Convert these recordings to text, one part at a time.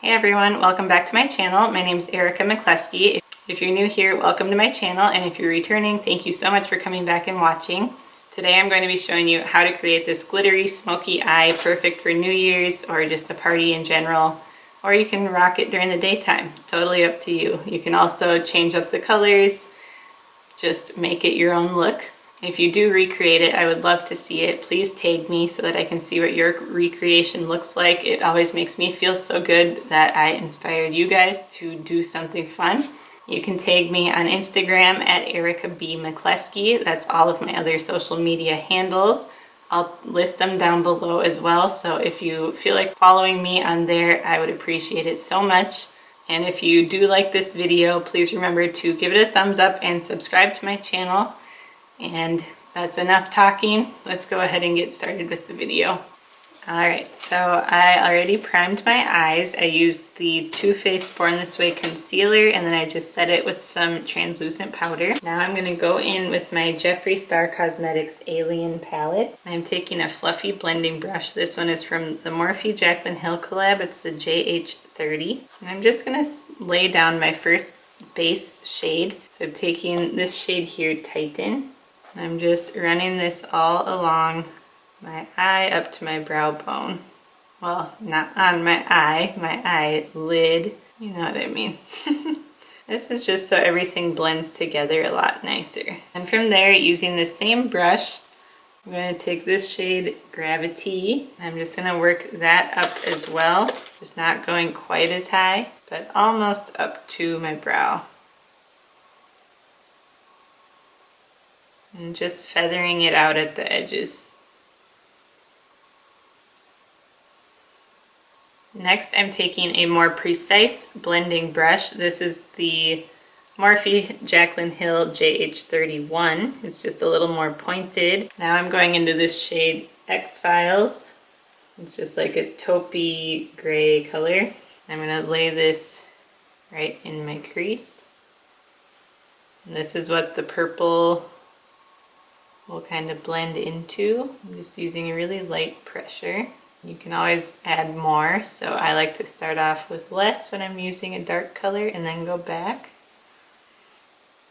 Hey everyone, welcome back to my channel. My name is McCleskey. If you're new here, welcome to my channel, and if you're returning, thank you so much for coming back and watching. Today I'm going to be showing you how to create this glittery smoky eye, perfect for New Year's or just a party in general, or you can rock it during the daytime. Totally up to you. You can also change up the colors, just make it your own look. If you do recreate it, I would love to see it. Please tag me so that I can see what your recreation looks like. It always makes me feel so good that I inspired you guys to do something fun. You can tag me on Instagram at McCleskey. That's all of my other social media handles. I'll list them down below as well, so if you feel like following me on there, I would appreciate it so much. And if you do like this video, please remember to give it a thumbs up and subscribe to my channel. And that's enough talking. Let's go ahead and get started with the video. Alright, so I already primed my eyes. I used the Too Faced Born This Way concealer, and then I just set it with some translucent powder. Now I'm going to go in with my Jeffree Star Cosmetics Alien palette. I'm taking a fluffy blending brush. This one is from the Morphe Jaclyn Hill collab. It's the JH30. And I'm just going to lay down my first base shade. So I'm taking this shade here, Titan. I'm just running this all along my eye up to my brow bone. Well, not on my eyelid. You know what I mean. This is just so everything blends together a lot nicer. And from there, using the same brush, I'm going to take this shade Gravity. I'm just going to work that up as well. Just not going quite as high, but almost up to my brow. And just feathering it out at the edges. Next, I'm taking a more precise blending brush. This is the Morphe Jaclyn Hill JH31. It's just a little more pointed. Now I'm going into this shade X-Files. It's just like a taupey gray color. I'm going to lay this right in my crease. And this is what the purple will kind of blend into. I'm just using a really light pressure. You can always add more, so I like to start off with less when I'm using a dark color and then go back.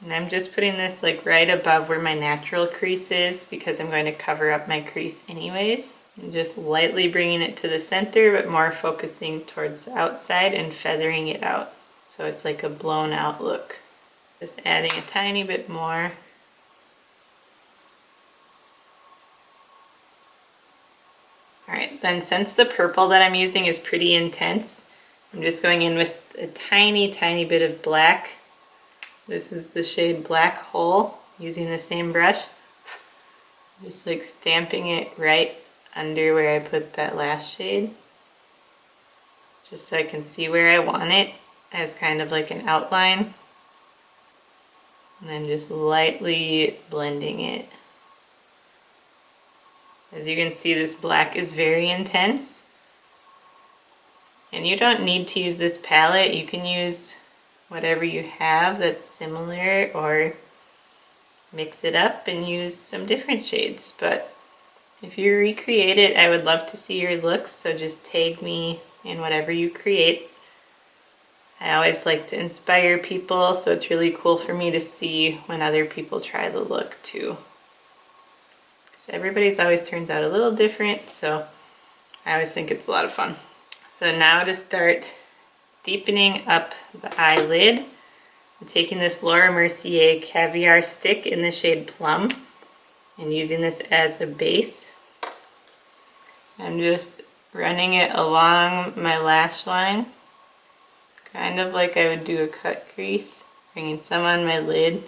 And I'm just putting this like right above where my natural crease is because I'm going to cover up my crease anyways. I'm just lightly bringing it to the center, but more focusing towards the outside and feathering it out. So it's like a blown out look. Just adding a tiny bit more. Alright, then since the purple that I'm using is pretty intense, I'm just going in with a tiny bit of black. This is the shade Black Hole, using the same brush. Just like stamping it right under where I put that last shade. Just so I can see where I want it as kind of like an outline. And then just lightly blending it. As you can see, this black is very intense. And you don't need to use this palette. You can use whatever you have that's similar or mix it up and use some different shades. But if you recreate it, I would love to see your looks, so just tag me in whatever you create. I always like to inspire people, so it's really cool for me to see when other people try the look too. Everybody's always turns out a little different, so I always think it's a lot of fun. So now to start deepening up the eyelid, I'm taking this Laura Mercier Caviar stick in the shade Plum and using this as a base. I'm just running it along my lash line, kind of like I would do a cut crease, bringing some on my lid,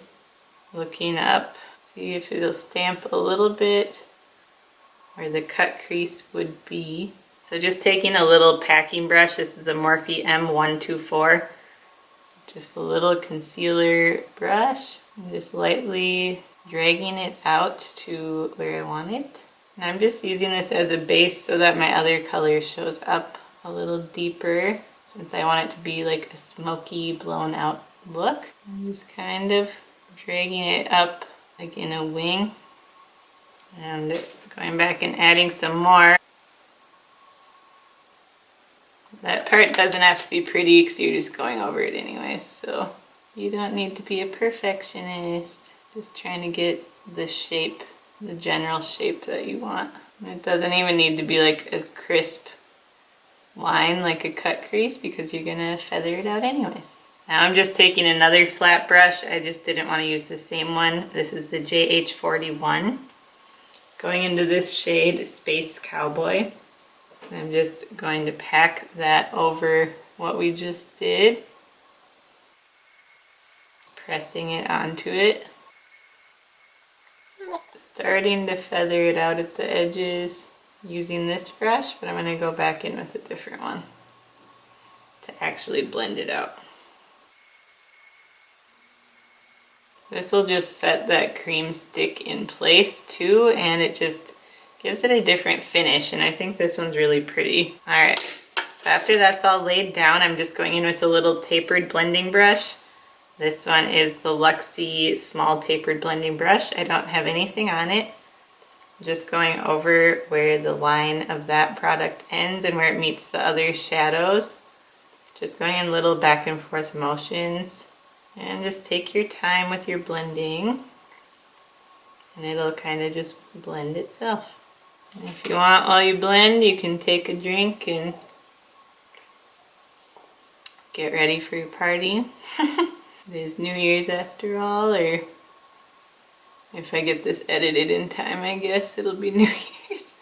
looking up. See if it'll stamp a little bit where the cut crease would be. So just taking a little packing brush, this is a Morphe M124, just a little concealer brush, and just lightly dragging it out to where I want it. And I'm just using this as a base so that my other color shows up a little deeper, since I want it to be like a smoky, blown out look. I'm just kind of dragging it up like in a wing and going back and adding some more. That part doesn't have to be pretty because you're just going over it anyways, so you don't need to be a perfectionist. Just trying to get the shape, the general shape that you want. And it doesn't even need to be like a crisp line like a cut crease because you're gonna feather it out anyways. Now I'm just taking another flat brush. I just didn't want to use the same one. This is the JH41. Going into this shade, Space Cowboy. I'm just going to pack that over what we just did. Pressing it onto it. Starting to feather it out at the edges using this brush, but I'm going to go back in with a different one to actually blend it out. This will just set that cream stick in place too, and it just gives it a different finish, and I think this one's really pretty. Alright, so after that's all laid down, I'm just going in with a little tapered blending brush. This one is the Luxie small tapered blending brush. I don't have anything on it. I'm just going over where the line of that product ends and where it meets the other shadows. Just going in little back and forth motions. And just take your time with your blending. And it'll kind of just blend itself. And if you want, while you blend, you can take a drink and get ready for your party. It is New Year's after all, or if I get this edited in time, I guess it'll be New Year's.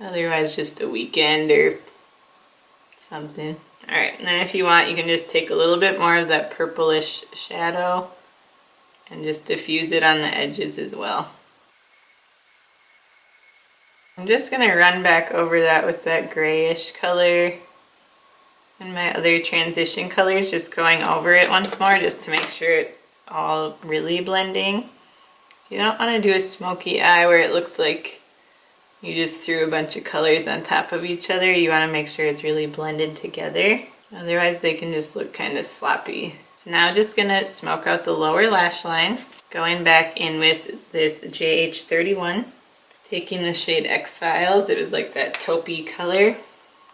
Otherwise, just a weekend or something. Alright, and then if you want, you can just take a little bit more of that purplish shadow and just diffuse it on the edges as well. I'm just going to run back over that with that grayish color and my other transition colors, just going over it once more just to make sure it's all really blending. So you don't want to do a smoky eye where it looks like you just threw a bunch of colors on top of each other. You want to make sure it's really blended together. Otherwise they can just look kind of sloppy. So now I'm just going to smoke out the lower lash line. Going back in with this JH31. Taking the shade X-Files. It was like that taupey color.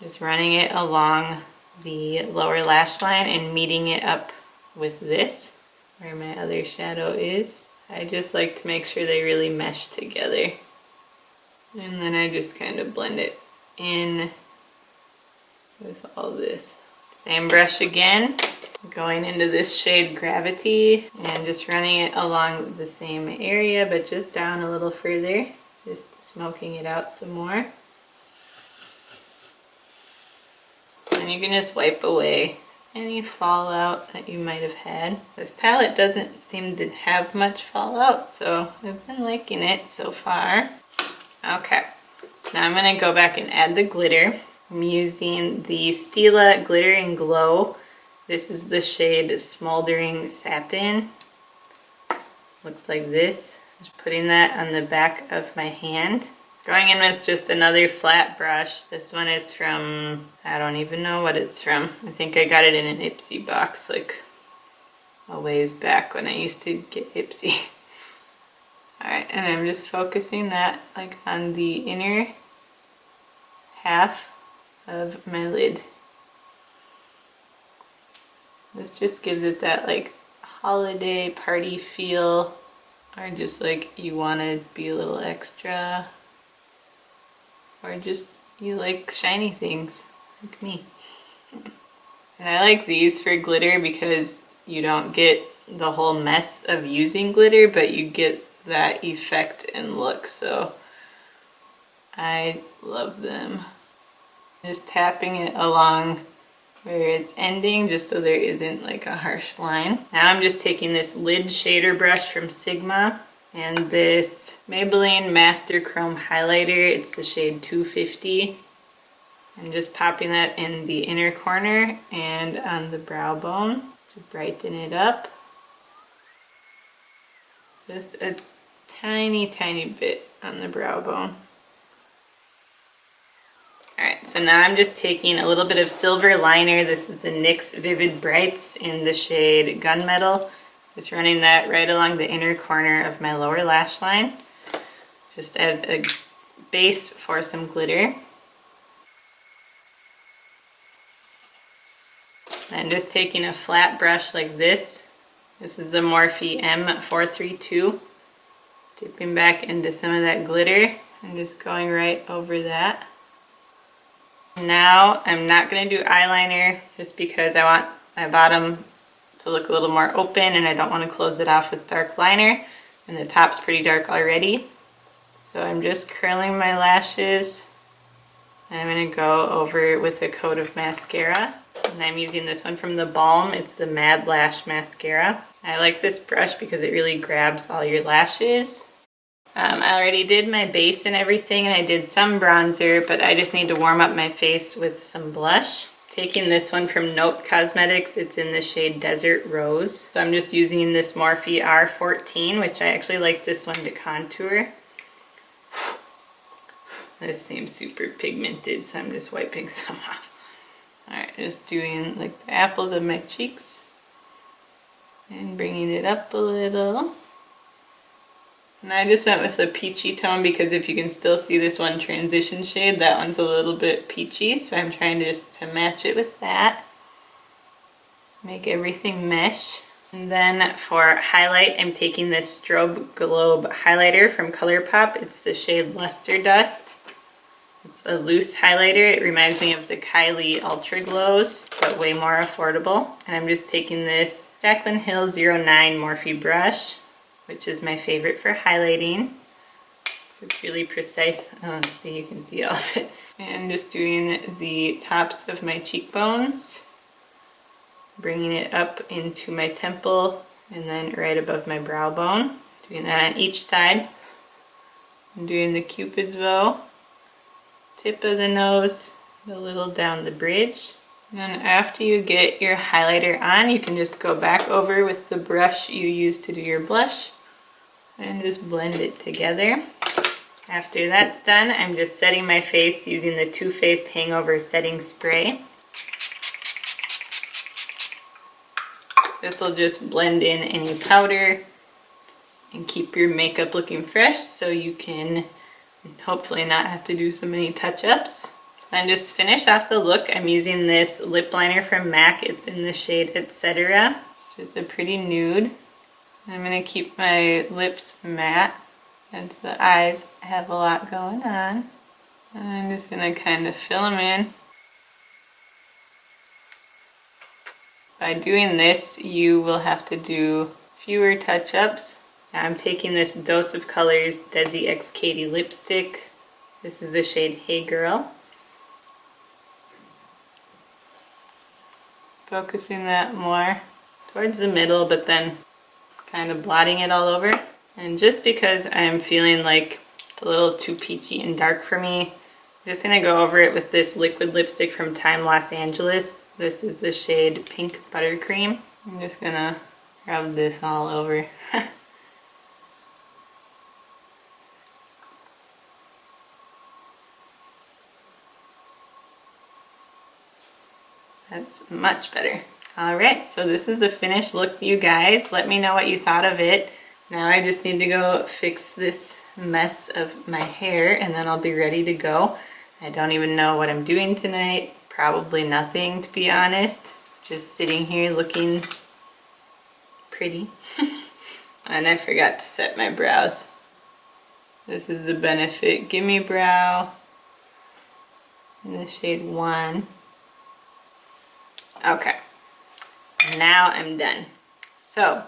Just running it along the lower lash line and meeting it up with this, where my other shadow is. I just like to make sure they really mesh together. And then I just kind of blend it in with all this. Same brush again, going into this shade Gravity and just running it along the same area but just down a little further. Just smoking it out some more. And you can just wipe away any fallout that you might have had. This palette doesn't seem to have much fallout, so I've been liking it so far. Okay, now I'm going to go back and add the glitter. I'm using the Stila Glitter and Glow. This is the shade Smoldering Satin. Looks like this. Just putting that on the back of my hand. Going in with just another flat brush. This one is from, I don't even know what it's from. I think I got it in an Ipsy box like a ways back when I used to get Ipsy. Alright, and I'm just focusing that like on the inner half of my lid. This just gives it that like holiday party feel, or just like you want to be a little extra, or just you like shiny things like me. And I like these for glitter because you don't get the whole mess of using glitter, but you get that effect and look, so I love them. Just tapping it along where it's ending just so there isn't like a harsh line. Now I'm just taking this lid shader brush from Sigma and this Maybelline Master Chrome highlighter. It's the shade 250. And just popping that in the inner corner and on the brow bone to brighten it up. Just a tiny, tiny bit on the brow bone. Alright, so now I'm just taking a little bit of silver liner. This is the NYX Vivid Brights in the shade Gunmetal. Just running that right along the inner corner of my lower lash line, just as a base for some glitter. I'm just taking a flat brush like this. This is the Morphe M432. Dipping back into some of that glitter and just going right over that. Now I'm not going to do eyeliner just because I want my bottom to look a little more open and I don't want to close it off with dark liner, and the top's pretty dark already. So I'm just curling my lashes. I'm going to go over it with a coat of mascara, and I'm using this one from the Balm. It's the Mad Lash Mascara. I like this brush because it really grabs all your lashes. I already did my base and everything, and I did some bronzer, but I just need to warm up my face with some blush. Taking this one from Note Cosmetics, it's in the shade Desert Rose. So I'm just using this Morphe R14, which I actually like this one to contour. This seems super pigmented, so I'm just wiping some off. Alright, just doing like the apples of my cheeks and bringing it up a little. And I just went with a peachy tone because if you can still see this one transition shade, that one's a little bit peachy, so I'm trying just to match it with that. Make everything mesh. And then for highlight, I'm taking this Strobe Globe highlighter from ColourPop. It's the shade Luster Dust. It's a loose highlighter. It reminds me of the Kylie Ultra Glows, but way more affordable. And I'm just taking this Jaclyn Hill 09 Morphe brush, which is my favorite for highlighting. So it's really precise. Oh, let's see, you can see all of it. And just doing the tops of my cheekbones, bringing it up into my temple and then right above my brow bone. Doing that on each side. I'm doing the Cupid's bow, tip of the nose, a little down the bridge. And then after you get your highlighter on, you can just go back over with the brush you used to do your blush and just blend it together. After that's done, I'm just setting my face using the Too Faced Hangover Setting Spray. This will just blend in any powder and keep your makeup looking fresh so you can hopefully not have to do so many touch-ups. And just to finish off the look, I'm using this lip liner from MAC. It's in the shade Etcetera. Just a pretty nude. I'm going to keep my lips matte since the eyes have a lot going on. And I'm just going to kind of fill them in. By doing this, you will have to do fewer touch-ups. Now I'm taking this Dose of Colors Desi X Katy lipstick. This is the shade Hey Girl. Focusing that more towards the middle, but then kind of blotting it all over. And just because I'm feeling like it's a little too peachy and dark for me, I'm just going to go over it with this liquid lipstick from Time Los Angeles. This is the shade Pink Buttercream. I'm just going to rub this all over. That's much better. Alright, so this is the finished look, you guys. Let me know what you thought of it. Now I just need to go fix this mess of my hair and then I'll be ready to go. I don't even know what I'm doing tonight. Probably nothing, to be honest. Just sitting here looking pretty. And I forgot to set my brows. This is the Benefit Gimme Brow in the shade 1. Okay, now I'm done. So,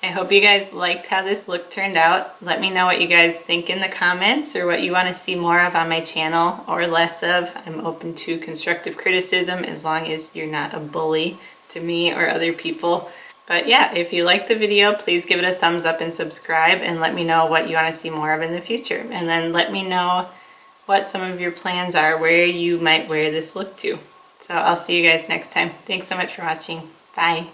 I hope you guys liked how this look turned out. Let me know what you guys think in the comments or what you want to see more of on my channel or less of. I'm open to constructive criticism as long as you're not a bully to me or other people. But yeah, if you liked the video, please give it a thumbs up and subscribe and let me know what you want to see more of in the future. And then let me know what some of your plans are, where you might wear this look to. So I'll see you guys next time. Thanks so much for watching. Bye.